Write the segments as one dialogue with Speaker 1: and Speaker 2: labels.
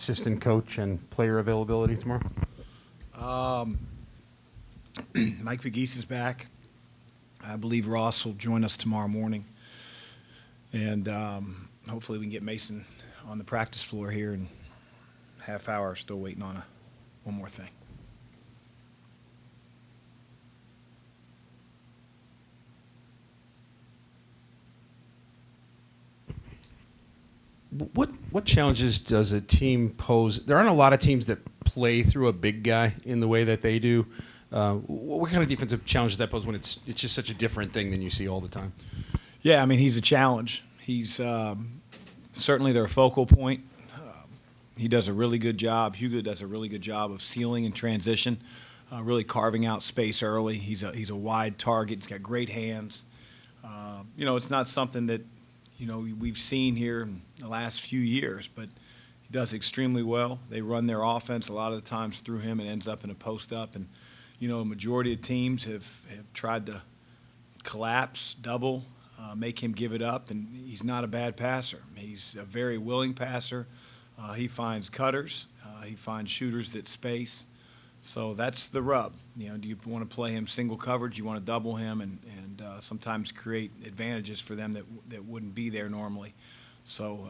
Speaker 1: assistant coach and player availability tomorrow?
Speaker 2: Mike McGeese is back. I believe Ross will join us tomorrow morning. And hopefully we can get Mason on the practice floor here in a half hour. Still waiting on one more thing.
Speaker 1: What challenges does a team pose? There aren't a lot of teams that play through a big guy in the way that they do. What kind of defensive challenges that pose when it's just such a different thing than you see all the time?
Speaker 2: Yeah, I mean, he's a challenge. He's certainly their focal point. He does a really good job. Hugo does a really good job of sealing in transition, really carving out space early. He's a wide target. He's got great hands. It's not something that we've seen here in the last few years, but he does extremely well. They run their offense a lot of the times through him and ends up in a post-up. And, a majority of teams have tried to collapse, double, make him give it up, and he's not a bad passer. He's a very willing passer. He finds cutters. He finds shooters that space. So that's the rub. Do you want to play him single coverage? You want to double him and sometimes create advantages for them that wouldn't be there normally. So,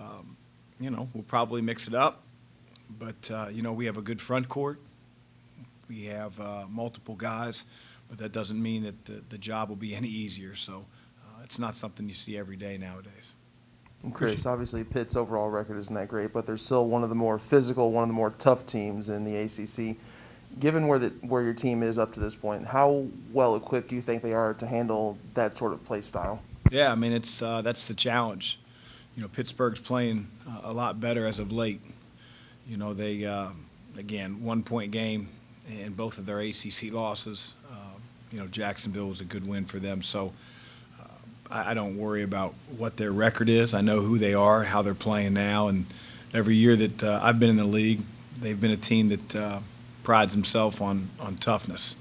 Speaker 2: we'll probably mix it up. But, we have a good front court. We have multiple guys, but that doesn't mean that the job will be any easier. So it's not something you see every day nowadays.
Speaker 3: And Chris, obviously Pitt's overall record isn't that great, but they're still one of the more physical, one of the more tough teams in the ACC. Given where your team is up to this point, how well equipped do you think they are to handle that sort of play style?
Speaker 2: Yeah, I mean that's the challenge. Pittsburgh's playing a lot better as of late. They again 1-point game in both of their ACC losses. Jacksonville was a good win for them, so I don't worry about what their record is. I know who they are, how they're playing now, and every year that I've been in the league, they've been a team that prides themselves on toughness.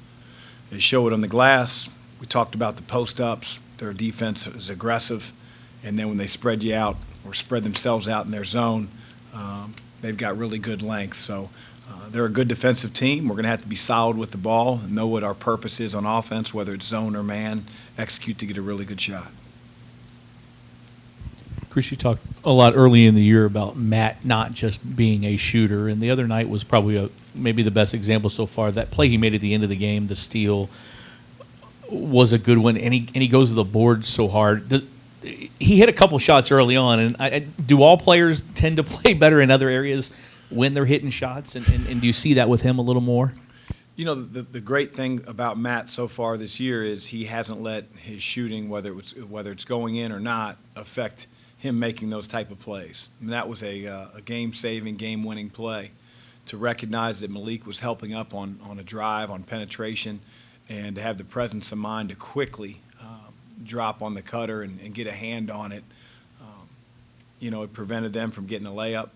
Speaker 2: They show it on the glass. We talked about the post-ups. Their defense is aggressive, and then when they spread you out or spread themselves out in their zone, they've got really good length. So they're a good defensive team. We're going to have to be solid with the ball and know what our purpose is on offense, whether it's zone or man, execute to get a really good shot.
Speaker 4: Chris, you talked a lot early in the year about Matt not just being a shooter, and the other night was probably maybe the best example so far. That play he made at the end of the game, the steal, was a good one, and he goes to the board so hard. He hit a couple shots early on, and do all players tend to play better in other areas when they're hitting shots, and do you see that with him a little more?
Speaker 2: The great thing about Matt so far this year is he hasn't let his shooting, whether it's going in or not, affect him making those type of plays. I mean, that was a game-saving, game-winning play to recognize that Malik was helping up on a drive, on penetration, and to have the presence of mind to quickly drop on the cutter and get a hand on it. It prevented them from getting a layup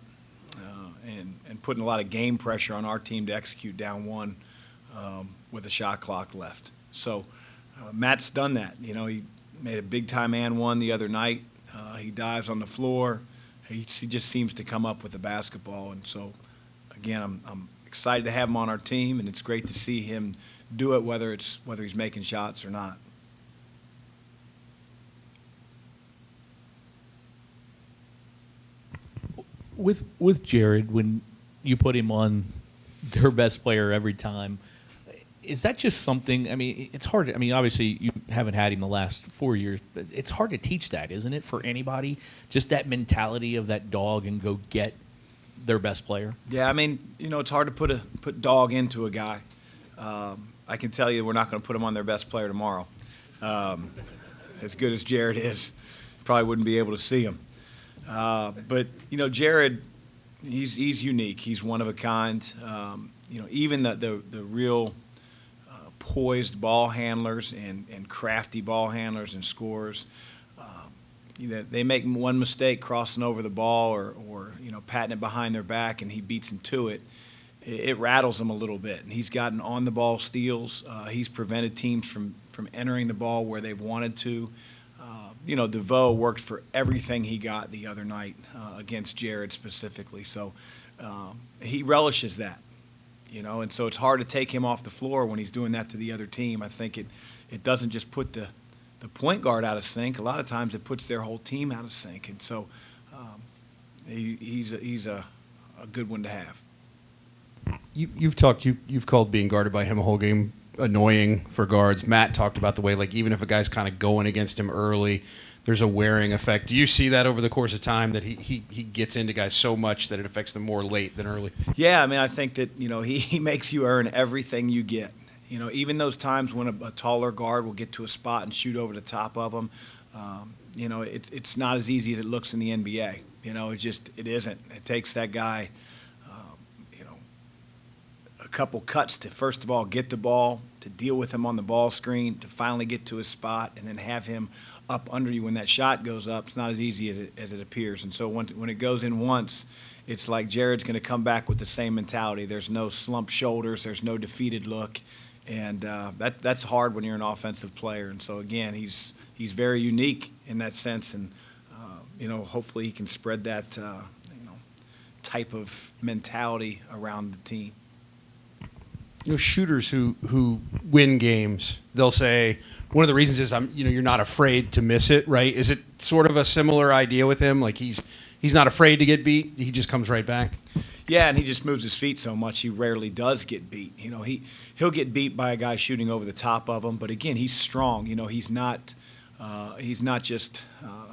Speaker 2: and putting a lot of game pressure on our team to execute down one with a shot clock left. So Matt's done that. He made a big-time and one the other night. He dives on the floor. He just seems to come up with the basketball. And so, again, I'm excited to have him on our team, and it's great to see him do it, whether he's making shots or not.
Speaker 4: With Jared, when you put him on their best player every time, is that just something? I mean, it's hard. Obviously, you haven't had him the last 4 years, but it's hard to teach that, isn't it, for anybody? Just that mentality of that dog and go get their best player.
Speaker 2: Yeah, it's hard to put dog into a guy. I can tell you, we're not going to put him on their best player tomorrow. As good as Jared is, probably wouldn't be able to see him. But Jared, he's unique. He's one of a kind. Even the real poised ball handlers and crafty ball handlers and scorers, they make one mistake crossing over the ball or patting it behind their back, and he beats them to it. It rattles them a little bit. And he's gotten on the ball steals. He's prevented teams from entering the ball where they've wanted to. DeVoe worked for everything he got the other night against Jared specifically. So he relishes that, and so it's hard to take him off the floor when he's doing that to the other team. I think it doesn't just put the point guard out of sync. A lot of times it puts their whole team out of sync, and so he's a good one to have.
Speaker 1: You've called being guarded by him a whole game annoying for guards. Matt talked about the way, like, even if a guy's kind of going against him early, there's a wearing effect. Do you see that over the course of time, that he gets into guys so much that it affects them more late than early?
Speaker 2: Yeah, I mean, I think that, he makes you earn everything you get. Even those times when a taller guard will get to a spot and shoot over the top of them, it's not as easy as it looks in the NBA. It isn't. It takes that guy, a couple cuts to, first of all, get the ball, to deal with him on the ball screen, to finally get to his spot, and then have him up under you when that shot goes up. It's not as easy as it appears. And so when it goes in once, it's like Jared's going to come back with the same mentality. There's no slumped shoulders. There's no defeated look. And that's hard when you're an offensive player. And so, again, he's very unique in that sense. And, hopefully he can spread that, type of mentality around the team.
Speaker 1: Shooters who win games, they'll say one of the reasons is you're not afraid to miss it, right? Is it sort of a similar idea with him? Like he's not afraid to get beat. He just comes right back.
Speaker 2: Yeah, and he just moves his feet so much he rarely does get beat. He'll get beat by a guy shooting over the top of him, but again, he's strong. He's not just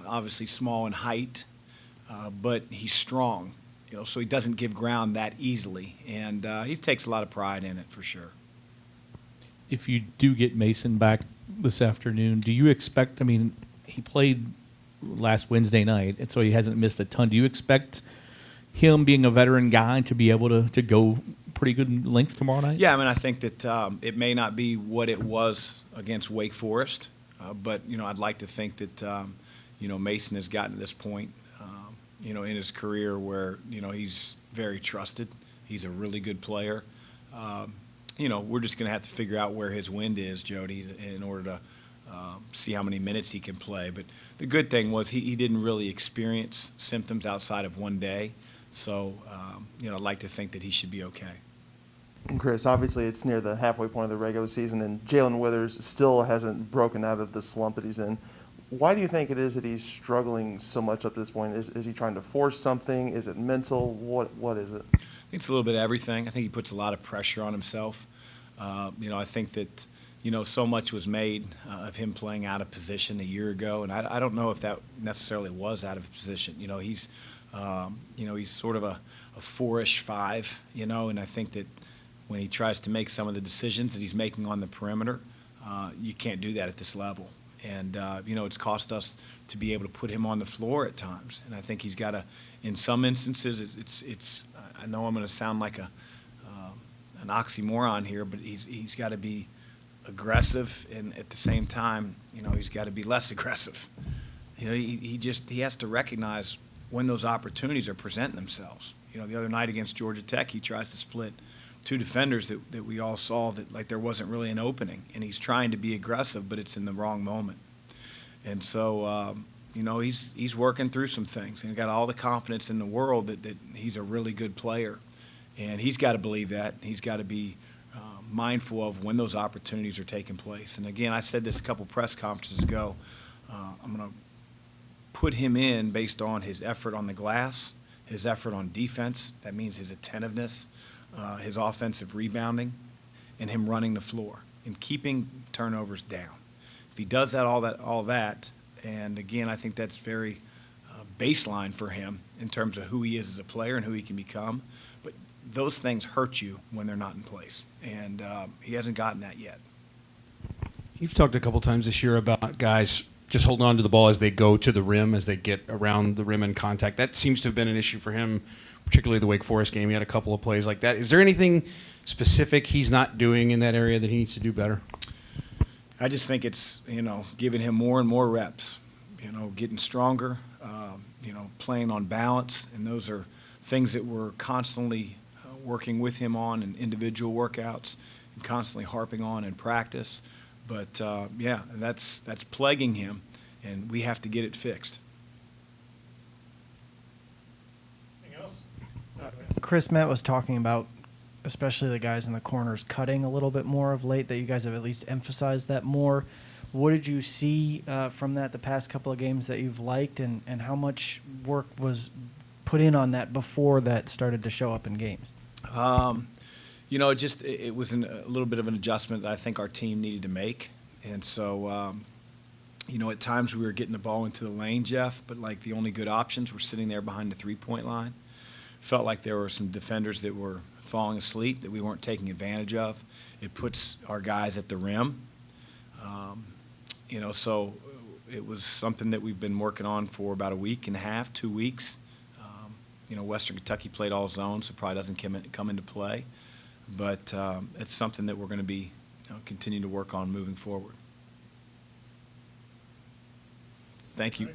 Speaker 2: obviously small in height, but he's strong. So he doesn't give ground that easily, and he takes a lot of pride in it for sure.
Speaker 4: If you do get Mason back this afternoon, do you expect, he played last Wednesday night, and so he hasn't missed a ton. Do you expect him, being a veteran guy, to be able to go pretty good length tomorrow night?
Speaker 2: Yeah, I think that it may not be what it was against Wake Forest, but, I'd like to think that, Mason has gotten to this point, in his career where, he's very trusted. He's a really good player. We're just going to have to figure out where his wind is, Jody, in order to see how many minutes he can play. But the good thing was he didn't really experience symptoms outside of one day. So, I'd like to think that he should be okay.
Speaker 3: And Chris, obviously it's near the halfway point of the regular season, and Jalen Withers still hasn't broken out of the slump that he's in. Why do you think it is that he's struggling so much up to this point? Is he trying to force something? Is it mental? What is it?
Speaker 2: I think it's a little bit of everything. I think he puts a lot of pressure on himself. I think that, so much was made of him playing out of position a year ago, and I don't know if that necessarily was out of position. He's sort of a 4-ish 5, and I think that when he tries to make some of the decisions that he's making on the perimeter, you can't do that at this level. And, it's cost us to be able to put him on the floor at times. And I think he's got to, in some instances, it's I know I'm going to sound like an oxymoron here, but he's got to be aggressive, and at the same time, he's got to be less aggressive. He has to recognize when those opportunities are presenting themselves. The other night against Georgia Tech, he tries to split two defenders that we all saw that, like, there wasn't really an opening, and he's trying to be aggressive, but it's in the wrong moment. And so, he's working through some things, and got all the confidence in the world that he's a really good player, and he's got to believe that. He's got to be mindful of when those opportunities are taking place. And again, I said this a couple press conferences ago. I'm going to put him in based on his effort on the glass, his effort on defense. That means his attentiveness, his offensive rebounding, and him running the floor and keeping turnovers down. If he does all that, and again, I think that's very baseline for him in terms of who he is as a player and who he can become. But those things hurt you when they're not in place, and he hasn't gotten that yet.
Speaker 1: You've talked a couple times this year about guys just holding on to the ball as they go to the rim, as they get around the rim in contact. That seems to have been an issue for him, particularly the Wake Forest game. He had a couple of plays like that. Is there anything specific he's not doing in that area that he needs to do better?
Speaker 2: I just think it's, giving him more and more reps, getting stronger, playing on balance. And those are things that we're constantly working with him on in individual workouts and constantly harping on in practice. But, that's plaguing him, and we have to get it fixed.
Speaker 5: Anything else? Chris, Matt was talking about, especially the guys in the corners, cutting a little bit more of late, that you guys have at least emphasized that more. What did you see from that the past couple of games that you've liked, and how much work was put in on that before that started to show up in games?
Speaker 2: It was a little bit of an adjustment that I think our team needed to make. And so, at times we were getting the ball into the lane, Jeff, but like the only good options were sitting there behind the three-point line. Felt like there were some defenders that were falling asleep that we weren't taking advantage of. It puts our guys at the rim. So it was something that we've been working on for about a week and a half, 2 weeks. Western Kentucky played all zone, so it probably doesn't come into play. But it's something that we're going to be continuing to work on moving forward. Thank you.